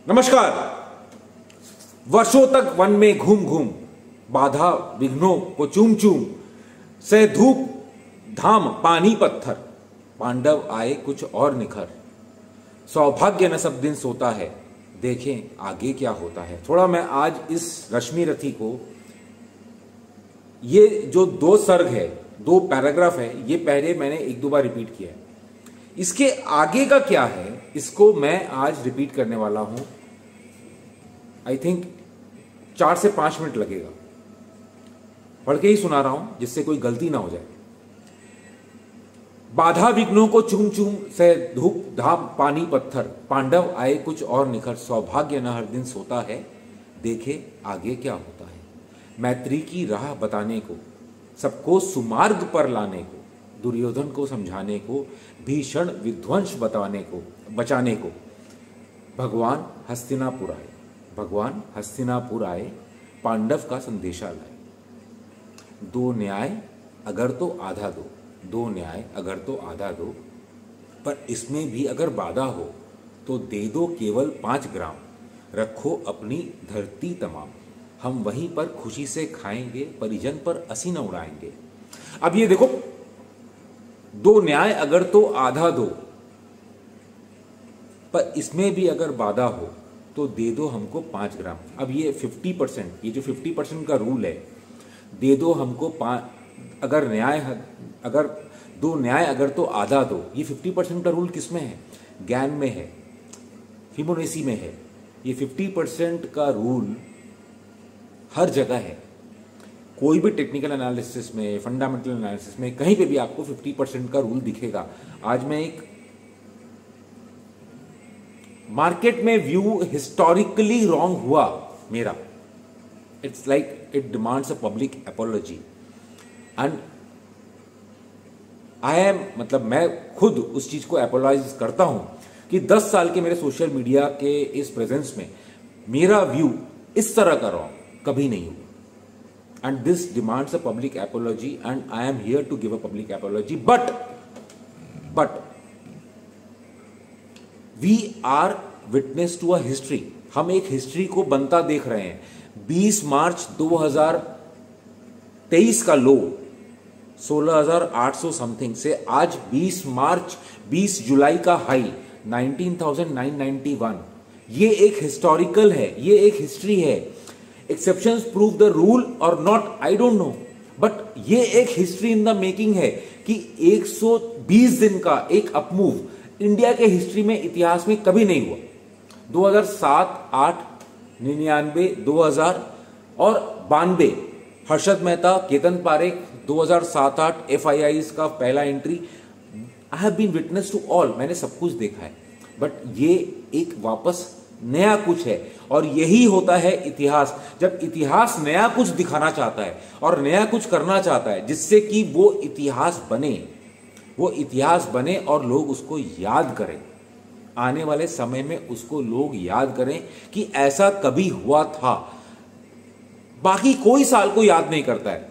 नमस्कार। वर्षों तक वन में घूम घूम, बाधा विघ्नों को चूम चूम, से धूप धाम पानी पत्थर, पांडव आए कुछ और निखर। सौभाग्य न सब दिन सोता है, देखें आगे क्या होता है। थोड़ा मैं आज इस रश्मि रथी को, ये जो दो सर्ग है, दो पैराग्राफ है, ये पहले मैंने एक दो बार रिपीट किया है। इसके आगे का क्या है, इसको मैं आज रिपीट करने वाला हूं। आई थिंक 4 से 5 मिनट लगेगा। पढ़ के ही सुना रहा हूं जिससे कोई गलती ना हो जाए। बाधा विघ्नों को चूम चूम, से धूप धाम पानी पत्थर, पांडव आए कुछ और निखर। सौभाग्य न हर दिन सोता है, देखे आगे क्या होता है। मैत्री की राह बताने को, सबको सुमार्ग पर लाने को, दुर्योधन को समझाने को, भीषण विध्वंस बचाने को भगवान हस्तिनापुर आए, पांडव का संदेशा लाए। दो न्याय अगर तो आधा दो, पर इसमें भी अगर बाधा हो तो दे दो केवल 5 ग्राम। रखो अपनी धरती तमाम, हम वहीं पर खुशी से खाएंगे, परिजन पर असी न उड़ाएंगे। अब ये देखो, दो न्याय अगर तो आधा दो, पर इसमें भी अगर बाधा हो तो दे दो हमको 5 ग्राम। अब ये 50%, ये जो 50% का रूल है, दे दो हमको 5, अगर दो न्याय अगर तो आधा दो, ये 50% का रूल किसमें है? ज्ञान में है, फिबोनाची में है। ये 50% का रूल हर जगह है। कोई भी टेक्निकल एनालिसिस में, फंडामेंटल एनालिसिस में, कहीं पे भी आपको 50% का रूल दिखेगा। आज मैं एक मार्केट में व्यू हिस्टोरिकली रॉन्ग हुआ मेरा, it's like it demands a public apiology and मैं खुद उस चीज को एपोलॉजाइज करता हूं कि 10 साल के मेरे सोशल मीडिया के इस प्रेजेंस में मेरा व्यू इस तरह का रॉन्ग कभी नहीं हुआ। And this demands a public apology, and I am here to give a public apology. But we are witness to a history. हम एक हिस्ट्री को बनता देख रहे हैं। 20 मार्च 2023 का लो 16,800 समथिंग से आज 20 जुलाई का हाई 19,991। ये एक हिस्टोरिकल है, ये एक हिस्ट्री है। एक्सेप्शंस प्रूव द रूल और not, I don't know, but ये एक हिस्ट्री इन द मेकिंग है कि 120 दिन का एक अपमूव इंडिया के हिस्ट्री में, इतिहास में कभी नहीं हुआ। 2007, 8, 99, 2000 और 92, हर्षद मेहता, केतन पारेख, 2007-8 FIIs का पहला entry. I have been witness to all, मैंने सब कुछ देखा है। बट ये एक वापस नया कुछ है, और यही होता है इतिहास। जब इतिहास नया कुछ दिखाना चाहता है और नया कुछ करना चाहता है जिससे कि वो इतिहास बने और लोग उसको याद करें, आने वाले समय में उसको लोग याद करें कि ऐसा कभी हुआ था। बाकी कोई साल को याद नहीं करता है,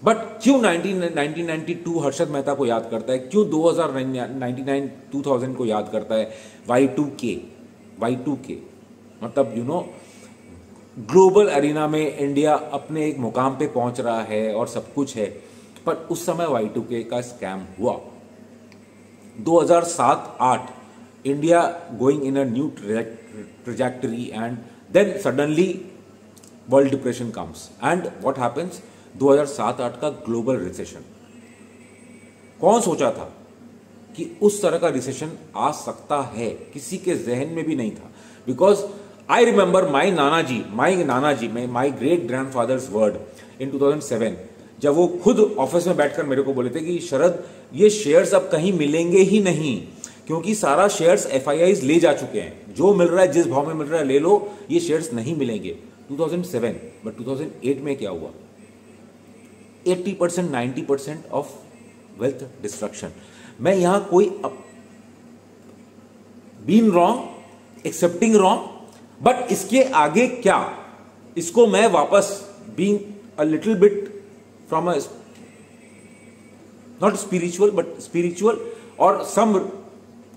बट क्यों 1992 हर्षद मेहता को याद करता है, क्यों 2000 को याद करता है, Y2K मतलब ग्लोबल एरिना में इंडिया अपने एक मुकाम पे पहुंच रहा है और सब कुछ है, पर उस समय Y2K का स्कैम हुआ। 2007-8 India going in a new trajectory and then suddenly world depression comes and what happens, 2007-8 का ग्लोबल रिसेशन। कौन सोचा था कि उस तरह का रिसेशन आ सकता है? किसी के जहन में भी नहीं था। Because I remember my great grandfathers word in 2007, जब वो खुद ऑफिस में बैठकर मेरे को बोले थे कि शरद, ये शेयर्स अब कहीं मिलेंगे ही नहीं, क्योंकि सारा शेयर्स FIIs ले जा चुके हैं। जो मिल रहा है, जिस भाव में मिल रहा है ले लो, ये शेयर्स नहीं मिलेंगे। 2007, बट 2008 में क्या हुआ? 80%, 90% ऑफ वेल्थ डिस्ट्रक्शन। मैं यहां कोई been wrong, excepting wrong, but इसके आगे क्या, इसको मैं वापस being a little bit from a not spiritual but spiritual और सम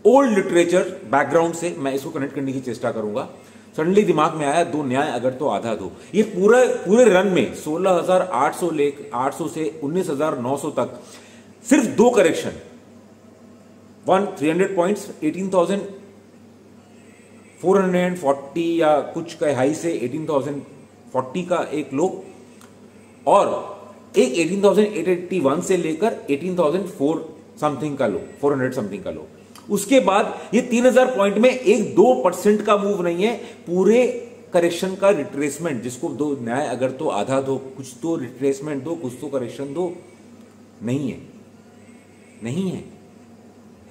ओल्ड लिटरेचर बैकग्राउंड से मैं इसको कनेक्ट करने की चेष्टा करूंगा। सडनली दिमाग में आया, दो न्याय अगर तो आधा दो। ये पूरे रन में 16,800 से 19,900 तक सिर्फ दो करेक्शन, 300 पॉइंट्स, 18,440 या कुछ का हाई से 18,040 का एक लो, और एक 18,881 से लेकर 18,004 समथिंग का लो, 400 समथिंग का लो। उसके बाद ये 3,000 पॉइंट में 1-2% का मूव नहीं है, पूरे करेक्शन का रिट्रेसमेंट, जिसको दो न्याय अगर तो आधा दो, कुछ तो रिट्रेसमेंट दो, कुछ तो करेक्शन दो, नहीं है, नहीं है।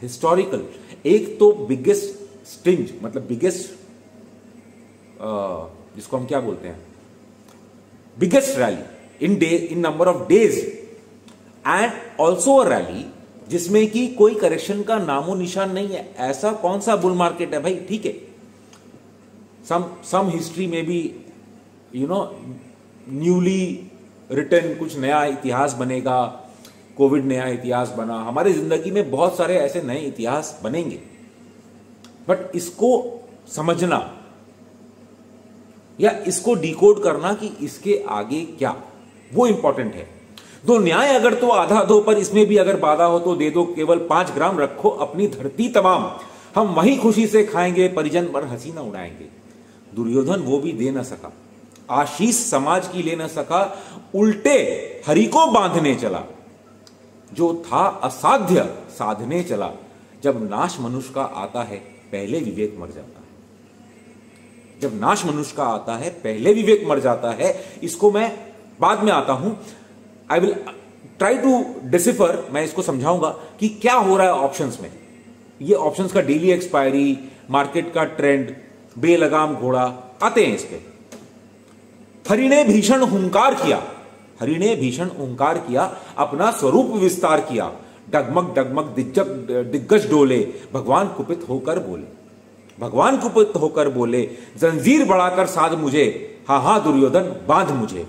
हिस्टोरिकल, एक तो बिगेस्ट स्टिंज, मतलब बिगेस्ट, जिसको हम क्या बोलते हैं, biggest rally in number of days, and also a rally जिसमें कि कोई करेक्शन का नामो निशान नहीं है। ऐसा कौन सा बुल मार्केट है भाई? ठीक है, सम हिस्ट्री में भी न्यूली रिटन कुछ नया इतिहास बनेगा, कोविड नया इतिहास बना, हमारी जिंदगी में बहुत सारे ऐसे नए इतिहास बनेंगे, बट इसको समझना या इसको डिकोड करना कि इसके आगे क्या, वो इंपॉर्टेंट है। दो न्याय अगर तो आधा दो, पर इसमें भी अगर बाधा हो तो दे दो, केवल 5 ग्राम रखो अपनी धरती तमाम, हम वही खुशी से खाएंगे, परिजन पर हंसी न उड़ाएंगे। दुर्योधन वो भी दे न सका, आशीष समाज की ले न सका, उल्टे हरि को बांधने चला, जो था असाध्य साधने चला। जब नाश मनुष्य का आता है पहले विवेक मर जाता है, जब नाश मनुष्य का आता है पहले विवेक मर जाता है। इसको मैं बाद में आता हूं, I will try to decipher, मैं इसको समझाऊंगा कि क्या हो रहा है ऑप्शंस में। ये ऑप्शंस का डेली एक्सपायरी, मार्केट का ट्रेंड, बेलगाम घोड़ा, आते हैं इस पे। हरि ने भीषण हुंकार किया, हरि ने भीषण हुंकार किया, अपना स्वरूप विस्तार किया, डगमग डगमग दिग्गज डोले, भगवान कुपित होकर बोले, भगवान कुपित होकर बोले, जंजीर बढ़ाकर साध मुझे, हा हा दुर्योधन बांध मुझे।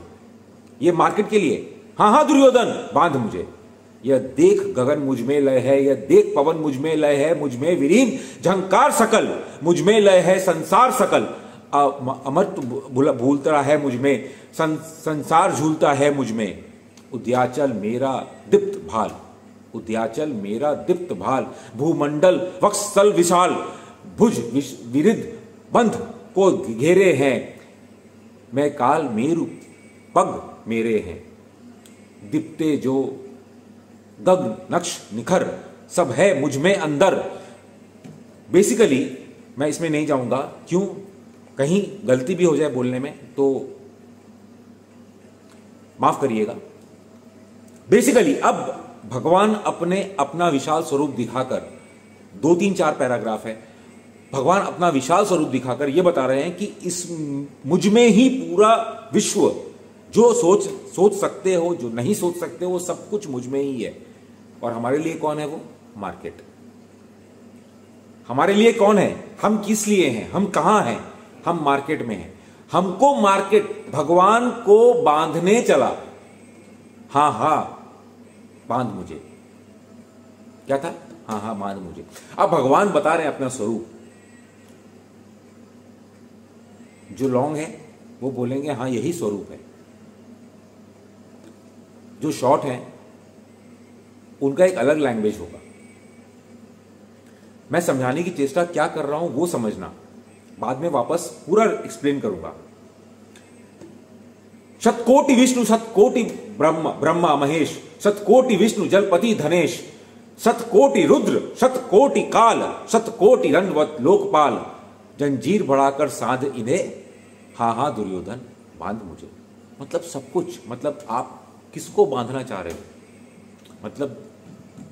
ये मार्केट के लिए, हाँ हाँ दुर्योधन बांध मुझे। यह देख गगन मुझ में लय है, यह देख पवन मुझ में लय है, मुझ में विरीन झंकार सकल, मुझ में लय है संसार सकल, अमृत भूलता है मुझ में, संसार झूलता है मुझ में। उद्याचल मेरा दीप्त भाल, उद्याचल मेरा दीप्त भाल, भूमंडल वत्सल विशाल, भुज विरिध बंध को घेरे हैं, मैं काल मेरु पग मेरे हैं। दीप्ते जो गगन नक्श निखर, सब है मुझ में अंदर। बेसिकली मैं इसमें नहीं जाऊंगा, क्यों, कहीं गलती भी हो जाए बोलने में तो माफ करिएगा। बेसिकली अब भगवान अपना विशाल स्वरूप दिखाकर, 2-3-4 पैराग्राफ है, भगवान अपना विशाल स्वरूप दिखाकर यह बता रहे हैं कि इस मुझ में ही पूरा विश्व, जो सोच सकते हो, जो नहीं सोच सकते हो, सब कुछ मुझ में ही है। और हमारे लिए कौन है वो? मार्केट। हमारे लिए कौन है? हम किस लिए हैं? हम कहां हैं? हम मार्केट में हैं। हमको मार्केट भगवान को बांधने चला, हां हां बांध मुझे। क्या था? हां हां बांध मुझे। अब भगवान बता रहे हैं अपना स्वरूप। जो लॉन्ग है वो बोलेंगे हां यही स्वरूप है, जो शॉर्ट है उनका एक अलग लैंग्वेज होगा। मैं समझाने की चेष्टा क्या कर रहा हूं वो समझना, बाद में वापस पूरा एक्सप्लेन करूंगा। शतकोटि विष्णु शतकोटि ब्रह्मा महेश, शतकोटि विष्णु जलपति धनेश, शतकोटि रुद्र शतकोटि काल, शतकोटि दंडवत लोकपाल, जंजीर बढ़ाकर साध इन्हें, हां हां दुर्योधन बांध मुझे। मतलब सब कुछ, मतलब आप किसको बांधना चाह रहे हो? मतलब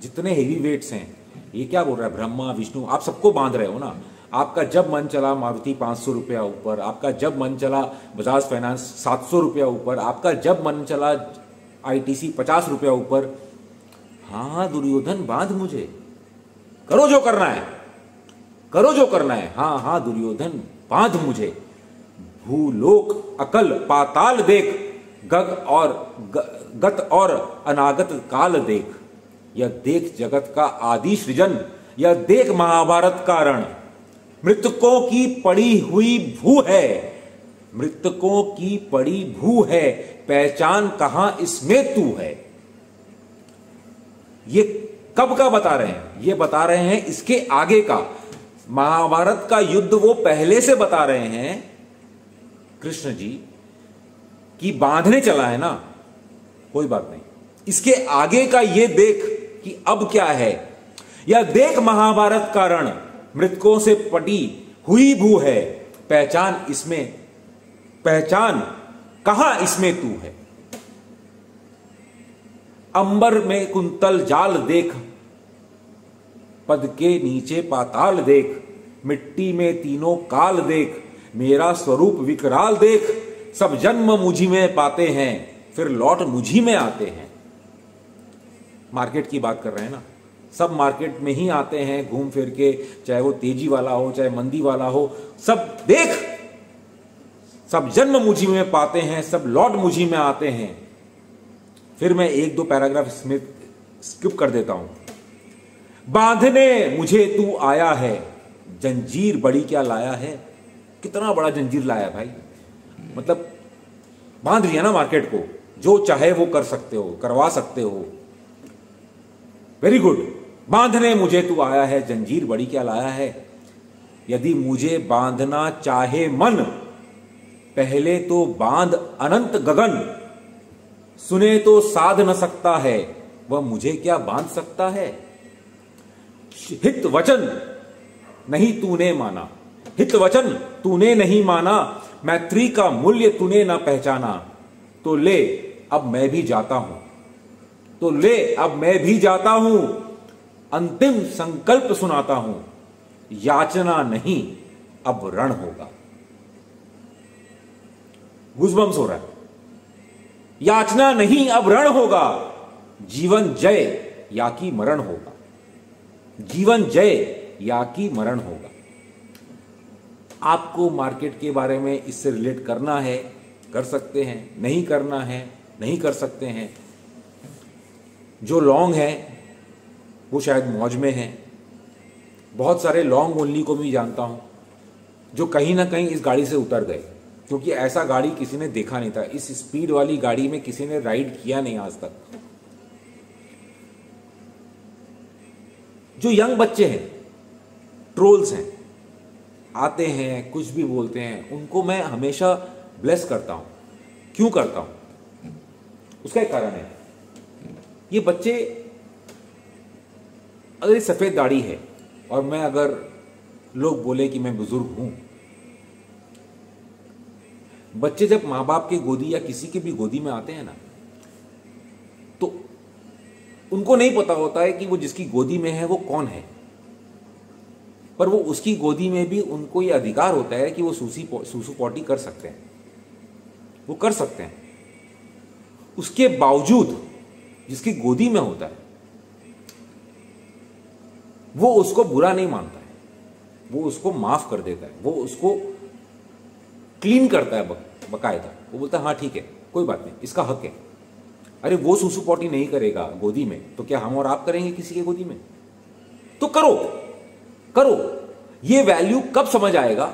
जितने हेवी वेट्स हैं, ये क्या बोल रहा है, ब्रह्मा विष्णु, आप सबको बांध रहे हो ना। आपका जब मन चला मारुति 500 रुपया ऊपर, आपका जब मन चला बजाज फाइनेंस 700 रुपया ऊपर, आपका जब मन चला ITC 50 रुपया ऊपर, हाँ दुर्योधन बांध मुझे, करो जो करना है, करो जो करना है, हाँ हाँ दुर्योधन बांध मुझे। भूलोक अकल पाताल देख, गत और अनागत काल देख, यह देख जगत का आदि सृजन, यह देख महाभारत का रण, मृतकों की पड़ी हुई भू है, मृतकों की पड़ी भू है, पहचान कहां इसमें तू है। ये कब का बता रहे हैं? ये बता रहे हैं इसके आगे का, महाभारत का युद्ध वो पहले से बता रहे हैं कृष्ण जी कि बांधने चला है ना, कोई बात नहीं, इसके आगे का ये देख कि अब क्या है, या देख महाभारत का रण, मृतकों से पटी हुई भू है, पहचान इसमें, पहचान कहां इसमें तू है। अंबर में कुंतल जाल देख, पद के नीचे पाताल देख, मिट्टी में तीनों काल देख, मेरा स्वरूप विकराल देख, सब जन्म मुझी में पाते हैं, फिर लौट मुझी में आते हैं। मार्केट की बात कर रहे हैं ना, सब मार्केट में ही आते हैं घूम फिर के, चाहे वो तेजी वाला हो चाहे मंदी वाला हो, सब देख, सब जन्म मुझी में पाते हैं, सब लौट मुझी में आते हैं। फिर मैं एक दो पैराग्राफ इसमें स्किप कर देता हूं। बांधने मुझे तू आया है, जंजीर बड़ी क्या लाया है। कितना बड़ा जंजीर लाया भाई, मतलब बांध लिया ना मार्केट को, जो चाहे वो कर सकते हो, करवा सकते हो। Very good. बांधने मुझे तू आया है, जंजीर बड़ी क्या लाया है। यदि मुझे बांधना चाहे मन, पहले तो बांध अनंत गगन, सुने तो साध न सकता है, वह मुझे क्या बांध सकता है। हित वचन नहीं तूने माना, हित वचन तूने नहीं माना, मैत्री का मूल्य तूने ना पहचाना, तो ले अब मैं भी जाता हूं, तो ले अब मैं भी जाता हूं, अंतिम संकल्प सुनाता हूं, याचना नहीं अब रण होगा। गूज़बम्स हो रहा है। याचना नहीं अब रण होगा, जीवन जय या कि मरण होगा, जीवन जय या कि मरण होगा। आपको मार्केट के बारे में इससे रिलेट करना है, कर सकते हैं, नहीं करना है, नहीं कर सकते हैं। जो लॉन्ग है वो शायद मौज में है। बहुत सारे लॉन्ग ओनली को भी जानता हूं जो कहीं ना कहीं इस गाड़ी से उतर गए, क्योंकि ऐसा गाड़ी किसी ने देखा नहीं था। इस स्पीड वाली गाड़ी में किसी ने राइड किया नहीं आज तक। जो यंग बच्चे हैं, ट्रोल्स हैं, आते हैं कुछ भी बोलते हैं, उनको मैं हमेशा ब्लेस करता हूं। क्यों करता हूं? उसका एक कारण है। ये बच्चे, अगर ये सफेद दाढ़ी है और मैं, अगर लोग बोले कि मैं बुजुर्ग हूं, बच्चे जब मां बाप के गोदी या किसी के भी गोदी में आते हैं ना, तो उनको नहीं पता होता है कि वो जिसकी गोदी में है वो कौन है, पर वो उसकी गोदी में भी उनको ये अधिकार होता है कि वो सूसू पॉटी कर सकते हैं, वो कर सकते हैं। उसके बावजूद जिसकी गोदी में होता है वो उसको बुरा नहीं मानता है, वो उसको माफ कर देता है, वो उसको क्लीन करता है बकायदा। वो बोलता है हाँ ठीक है, कोई बात नहीं, इसका हक है। अरे वो सूसू पॉटी नहीं करेगा गोदी में, तो क्या हम और आप करेंगे किसी के गोदी में? तो करो करो। ये वैल्यू कब समझ आएगा?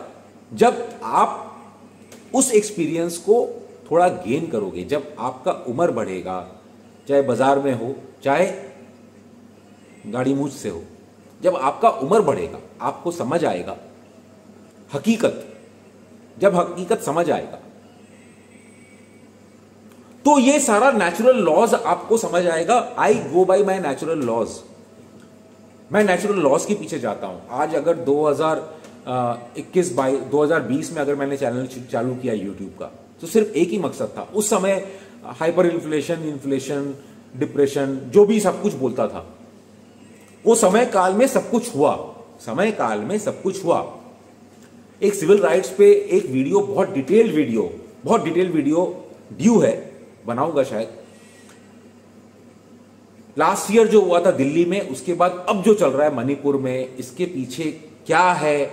जब आप उस एक्सपीरियंस को थोड़ा गेन करोगे, जब आपका उम्र बढ़ेगा, चाहे बाजार में हो चाहे गाड़ी मूंछ से हो, जब आपका उम्र बढ़ेगा आपको समझ आएगा हकीकत। जब हकीकत समझ आएगा तो ये सारा नेचुरल लॉज आपको समझ आएगा। आई गो बाय माई नेचुरल लॉज, मैं नेचुरल लॉज के पीछे जाता हूं। आज अगर 2020 में अगर मैंने चैनल चालू किया यूट्यूब का, तो सिर्फ एक ही मकसद था। उस समय हाइपर इन्फ्लेशन, डिप्रेशन, जो भी सब कुछ बोलता था, वो समय काल में सब कुछ हुआ, समय काल में सब कुछ हुआ। एक सिविल राइट्स पे एक वीडियो, बहुत डिटेल्ड वीडियो ड्यू है, बनाऊंगा शायद। लास्ट ईयर जो हुआ था दिल्ली में, उसके बाद अब जो चल रहा है मणिपुर में, इसके पीछे क्या है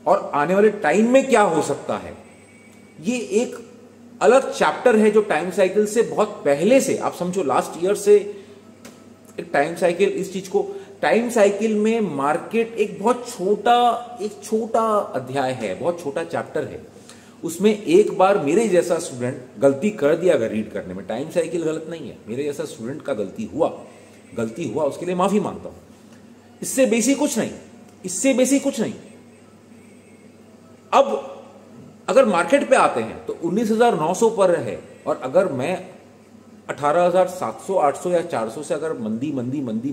और आने वाले टाइम में क्या हो सकता है, ये एक अलग चैप्टर है जो टाइम साइकिल से बहुत पहले से, आप समझो लास्ट ईयर से एक टाइम साइकिल इस चीज को टाइम साइकिल में मार्केट एक बहुत छोटा अध्याय है, बहुत छोटा चैप्टर है। उसमें एक बार मेरे जैसा स्टूडेंट गलती कर दिया अगर रीड करने में, टाइम साइकिल गलत नहीं है, मेरे जैसा स्टूडेंट का गलती हुआ उसके लिए माफी मांगता हूं। इससे बेसिक कुछ नहीं। अब अगर मार्केट पे आते हैं तो 19,900 पर है, और अगर मैं 18,700, 800 या 400 से अगर मंदी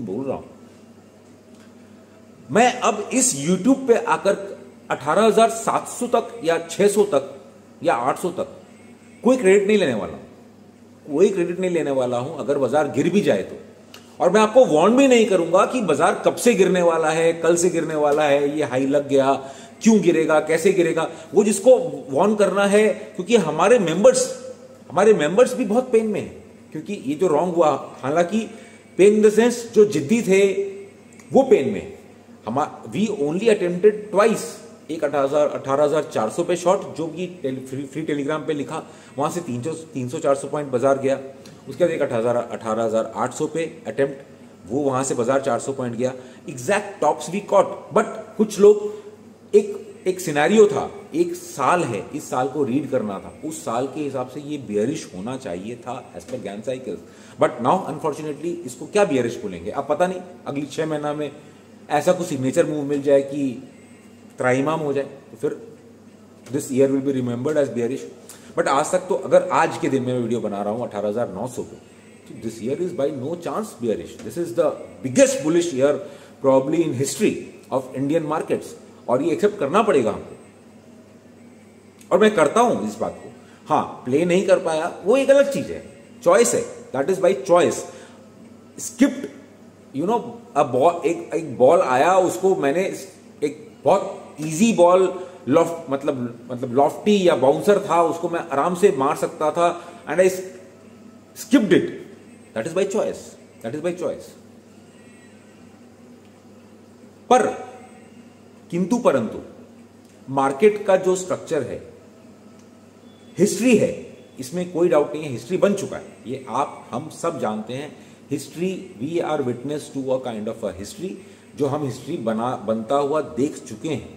बोल रहा हूं, मैं अब इस YouTube पे आकर 18,700 तक या 600 तक या 800 तक कोई क्रेडिट नहीं लेने वाला हूं अगर बाजार गिर भी जाए तो। और मैं आपको वार्न भी नहीं करूंगा कि बाजार कब से गिरने वाला है, कल से गिरने वाला है, ये हाई लग गया, क्यों गिरेगा, कैसे गिरेगा। वो जिसको वार्न करना है, क्योंकि हमारे मेंबर्स भी बहुत पेन में हैं, क्योंकि ये जो रॉन्ग हुआ, हालांकि पेन इन द सेंस जो जिद्दी थे वो पेन में। वी ओनली अटेम्प्टेड ट्वाइस, एक 18,400 पे शॉर्ट जो कि फ्री टेलीग्राम पे लिखा, वहां से 300-400 पॉइंट बाजार गया। उसके बाद एक 18,800 पे अटेम्प्ट, वो वहां से बाजार 400 पॉइंट गया। Exact tops we caught, but कुछ लोग एक सिनेरियो था, एक साल है, इस साल को रीड करना था, उस साल के हिसाब से ये बियरिश होना चाहिए था एज पर ज्ञान साइकिल्स। बट नाउ अनफॉर्चुनेटली इसको क्या बियरिश बोलेंगे अब पता नहीं। अगली 6 महीना में ऐसा कुछ सिग्नेचर मूव मिल जाए कि त्राइमाम हो जाए, तो फिर this year will be remembered as bearish. But आज तक तो, अगर आज के दिन में वीडियो बना रहा हूं 18,900 पे, तो this year is by no chance bearish. This is the biggest bullish year probably in history of Indian markets, और ये एक्सेप्ट करना पड़ेगा हमको, और मैं करता हूं इस बात को। हाँ, प्ले नहीं कर पाया वो एक अलग चीज है, चॉइस है, that is by choice. Skipped, you know, एक बॉल आया, उसको मैंने एक बहुत इजी बॉल, मतलब लॉफ्टी या बाउंसर था, उसको मैं आराम से मार सकता था, and I skipped it. That is by choice. पर किंतु परंतु मार्केट का जो स्ट्रक्चर है, हिस्ट्री है, इसमें कोई डाउट नहीं है, हिस्ट्री बन चुका है, ये हम सब जानते हैं। History, we are witness to a kind of a history, जो हम हिस्ट्री बनता हुआ देख चुके हैं।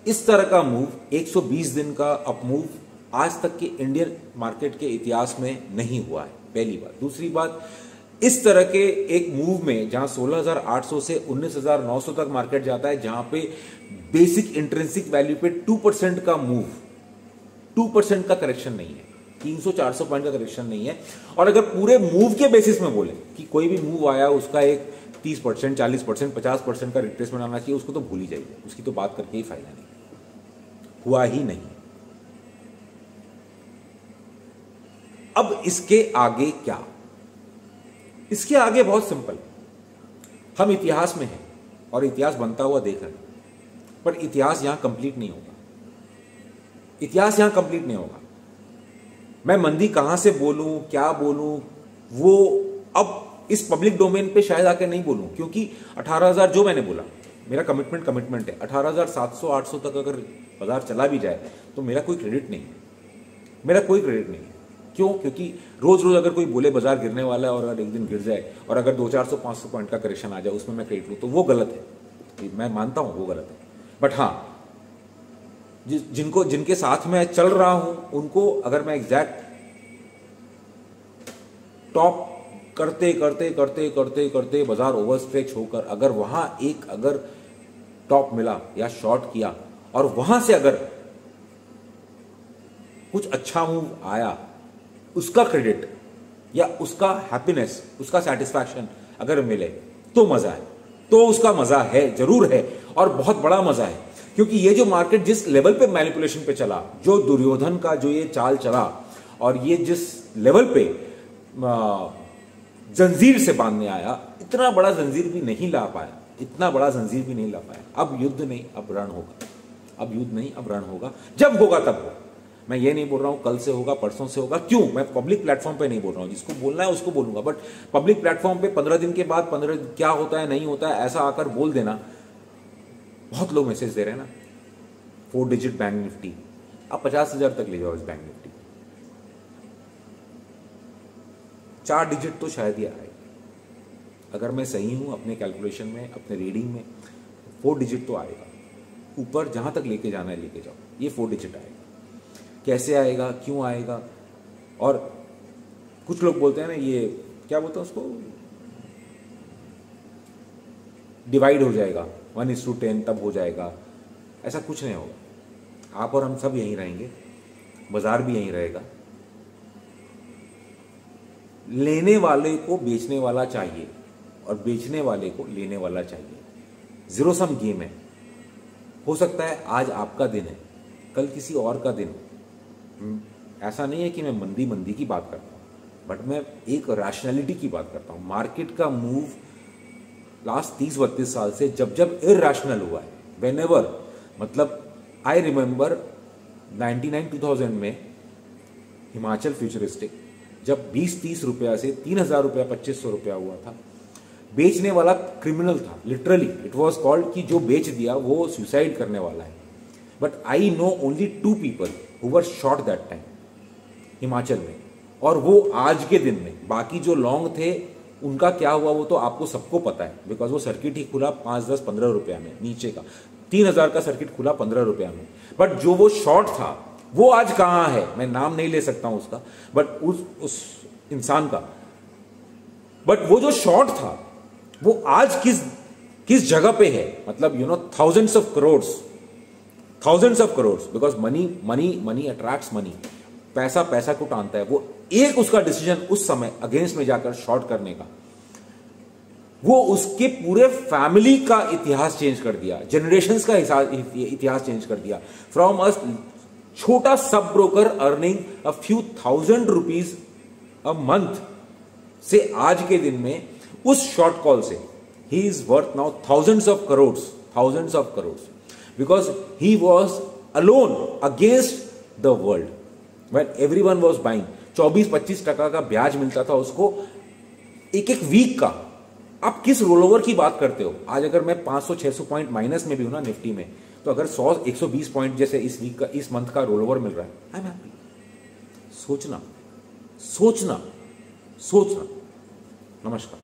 इस तरह का मूव, 120 दिन का अप मूव आज तक के इंडियन मार्केट के इतिहास में नहीं हुआ है, पहली बात। दूसरी बात, इस तरह के एक मूव में जहां 16,800 से 19,900 तक मार्केट जाता है, जहां पे बेसिक इंट्रिंसिक वैल्यू पे 2% का मूव, 2% का करेक्शन नहीं है, 300-400 पॉइंट का करेक्शन नहीं है। और अगर पूरे मूव के बेसिस में बोले कि कोई भी मूव आया उसका एक 30%, 40%, 50% का रिट्रेसमेंट आना चाहिए, उसको तो भूल ही जाइए, उसकी तो बात करके ही फायदा नहीं, हुआ ही नहीं। अब इसके आगे क्या? इसके आगे बहुत सिंपल, हम इतिहास में हैं और इतिहास बनता हुआ देख रहे हैं, पर इतिहास यहां कंप्लीट नहीं होगा। मैं मंदी कहां से बोलूं, क्या बोलूं, वो अब इस पब्लिक डोमेन पे शायद आके नहीं बोलूं, क्योंकि 18,000 जो मैंने बोला, मेरा कमिटमेंट है। 18,700-800 तक अगर बाजार चला भी जाए तो मेरा कोई क्रेडिट नहीं है। क्यों? क्योंकि रोज रोज अगर कोई बोले बाजार गिरने वाला है और अगर एक दिन गिर जाए और अगर 200-400-500 पॉइंट का करेक्शन आ जाए, उसमें मैं क्रेडिट लूं, तो वो गलत है, मैं मानता हूं वो गलत है। बट हाँ, जिनके साथ मैं चल रहा हूं, उनको अगर मैं एग्जैक्ट टॉप करते बाजार ओवरस्ट्रेच होकर अगर वहां अगर टॉप मिला या शॉर्ट किया और वहां से अगर कुछ अच्छा मूव आया, उसका क्रेडिट या उसका हैप्पीनेस, उसका सेटिस्फैक्शन अगर मिले तो मजा है, तो उसका मजा है, जरूर है, और बहुत बड़ा मजा है। क्योंकि ये जो मार्केट जिस लेवल पे मैनिपुलेशन पे चला, जो दुर्योधन का जो ये चाल चला, और ये जिस लेवल पे जंजीर से बांधने आया, इतना बड़ा जंजीर भी नहीं ला पाया। अब युद्ध नहीं, अब रण होगा। जब होगा तब होगा। मैं ये नहीं बोल रहा हूं कल से होगा, परसों से होगा। क्यों? मैं पब्लिक प्लेटफॉर्म पे नहीं बोल रहा हूं, जिसको बोलना है उसको बोलूंगा, बट पब्लिक प्लेटफॉर्म पे 15 दिन के बाद 15 क्या होता है नहीं होता है ऐसा आकर बोल देना। बहुत लोग मैसेज दे रहे हैं ना, 4 डिजिट बैंक निफ्टी, आप 50,000 तक ले जाओ इस बैंक निफ्टी, 4 डिजिट तो शायद ही आए, अगर मैं सही हूं अपने कैलकुलेशन में, अपने रीडिंग में, 4 डिजिट तो आएगा। ऊपर जहां तक लेके जाना है लेके जाओ, ये 4 डिजिट आएगा। कैसे आएगा, क्यों आएगा? और कुछ लोग बोलते हैं ना, ये क्या बोलते हैं उसको, डिवाइड हो जाएगा 1:10 तब हो जाएगा। ऐसा कुछ नहीं होगा। आप और हम सब यहीं रहेंगे, बाजार भी यहीं रहेगा। लेने वाले को बेचने वाला चाहिए और बेचने वाले को लेने वाला चाहिए। जीरो सम गेम है। हो सकता है आज आपका दिन है, कल किसी और का दिन हो। ऐसा नहीं है कि मैं मंदी की बात करता हूं, बट मैं एक रैशनैलिटी की बात करता हूं। मार्केट का मूव लास्ट 30-32 साल से जब जब इरैशनल हुआ है, व्हेनेवर, मतलब आई रिमेंबर 99-2000 में हिमाचल फ्यूचरिस्टिक जब 20-30 रुपया से 3000 रुपया 2500 रुपया हुआ था, बेचने वाला क्रिमिनल था, लिटरली इट वॉज कॉल्ड कि जो बेच दिया वो सुसाइड करने वाला है। But I know only 2 people who were shot that time Himachal में, और वो आज के दिन में। बाकी जो लॉन्ग थे उनका क्या हुआ वो तो आपको सबको पता है, बिकॉज वो सर्किट ही खुला 5-10-15 रुपया में, नीचे का 3000 का सर्किट खुला 15 रुपया में। बट जो वो शॉर्ट था वो आज कहां है, मैं नाम नहीं ले सकता हूं उसका, बट उस इंसान का। बट वो जो शॉर्ट था वो आज किस जगह पे है, मतलब thousands of crores, because money attracts money. पैसा को टानता है। वो एक उसका डिसीजन उस समय अगेंस्ट में जाकर शॉर्ट करने का, वो उसके पूरे फैमिली का इतिहास चेंज कर दिया, जनरेशंस का इतिहास चेंज कर दिया। फ्रॉम अ छोटा sub broker earning a few thousand rupees a month से आज के दिन में उस शॉर्ट कॉल से he is worth now thousands of crores, because he was alone against the world when everyone was buying. 24-25% का ब्याज मिलता था उसको एक वीक का। आप किस रोलओवर की बात करते हो? आज अगर मैं 500-600 पॉइंट माइनस में भी हूं ना निफ्टी में, तो अगर 100-120 पॉइंट जैसे इस वीक का, इस मंथ का रोलओवर मिल रहा है, आई एम हैप्पी। सोचना। नमस्कार।